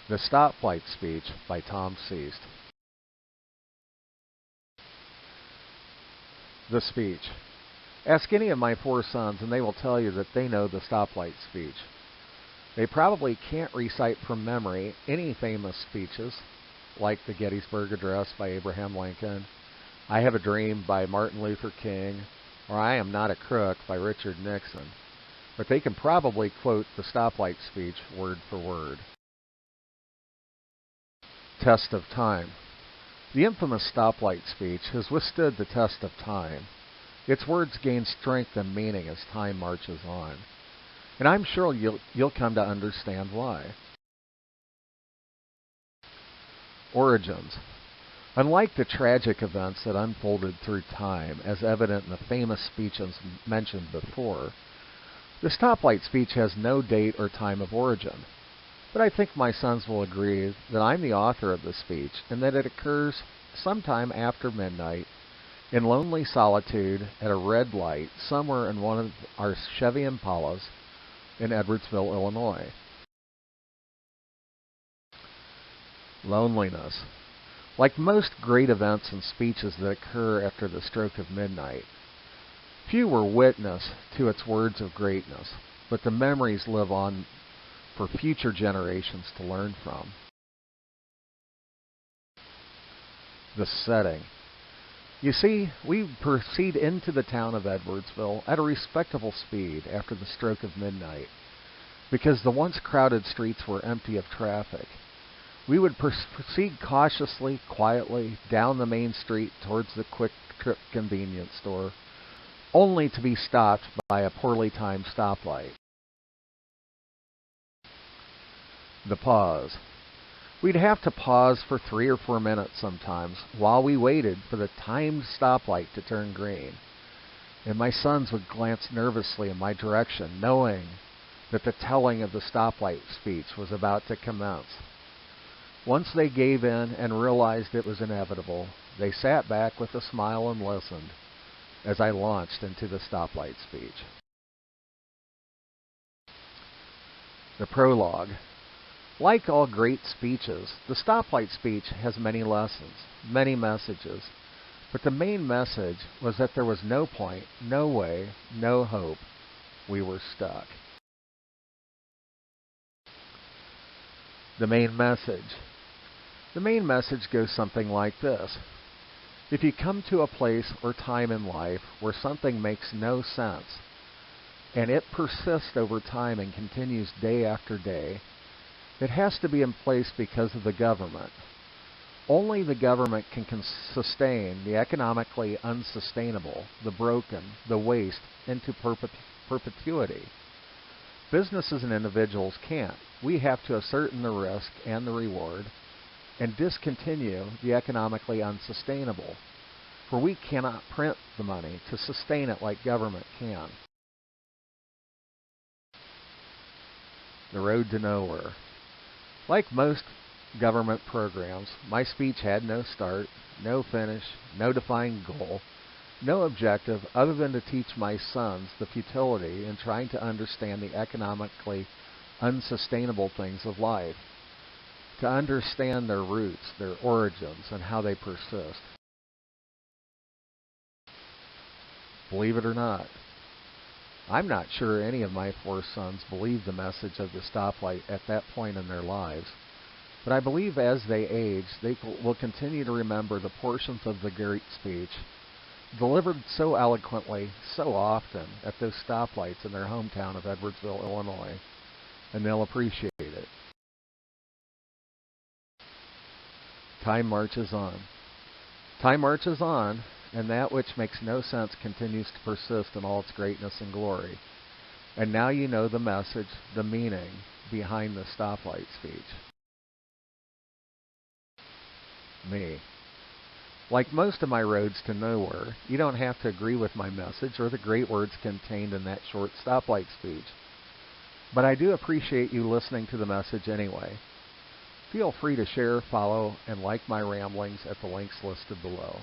The Stoplight Speech by Tom Seast. The speech. Ask any of my 4 sons and they will tell you that they know the Stoplight Speech. They probably can't recite from memory any famous speeches, like the Gettysburg Address by Abraham Lincoln, I Have a Dream by Martin Luther King, or I Am Not a Crook by Richard Nixon, but they can probably quote the Stoplight Speech word for word. Test of time. The infamous Stoplight Speech has withstood the test of time. Its words gain strength and meaning as time marches on, and I'm sure you'll come to understand why. Origins. Unlike the tragic events that unfolded through time, as evident in the famous speeches mentioned before, the Stoplight Speech has no date or time of origin. But I think my sons will agree that I'm the author of the speech and that it occurs sometime after midnight in lonely solitude at a red light somewhere in one of our Chevy Impalas in Edwardsville, Illinois. Loneliness. Like most great events and speeches that occur after the stroke of midnight, few were witness to its words of greatness, but the memories live on for future generations to learn from. The setting. You see, we proceed into the town of Edwardsville at a respectable speed after the stroke of midnight, because the once crowded streets were empty of traffic. We would proceed cautiously, quietly, down the main street towards the quick trip convenience store, only to be stopped by a poorly timed stoplight. The pause. We'd have to pause for 3 or 4 minutes sometimes while we waited for the timed stoplight to turn green. And my sons would glance nervously in my direction, knowing that the telling of the Stoplight Speech was about to commence. Once they gave in and realized it was inevitable, they sat back with a smile and listened as I launched into the Stoplight Speech. The prologue. Like all great speeches, the Stoplight Speech has many lessons, many messages, but the main message was that there was no point, no way, no hope. We were stuck. The main message. The main message goes something like this. If you come to a place or time in life where something makes no sense, and it persists over time and continues day after day, it has to be in place because of the government. Only the government can sustain the economically unsustainable, the broken, the waste into perpetuity. Businesses and individuals can't. We have to ascertain the risk and the reward and discontinue the economically unsustainable, for we cannot print the money to sustain it like government can. The road to nowhere. Like most government programs, my speech had no start, no finish, no defined goal, no objective other than to teach my sons the futility in trying to understand the economically unsustainable things of life, to understand their roots, their origins, and how they persist. Believe it or not, I'm not sure any of my 4 sons believed the message of the stoplight at that point in their lives, but I believe as they age, they will continue to remember the portions of the great speech delivered so eloquently, so often at those stoplights in their hometown of Edwardsville, Illinois, and they'll appreciate it. Time marches on. Time marches on, and that which makes no sense continues to persist in all its greatness and glory. And now you know the message, the meaning behind the Stoplight Speech. Me. Like most of my roads to nowhere, you don't have to agree with my message or the great words contained in that short Stoplight Speech. But I do appreciate you listening to the message anyway. Feel free to share, follow, and like my ramblings at the links listed below.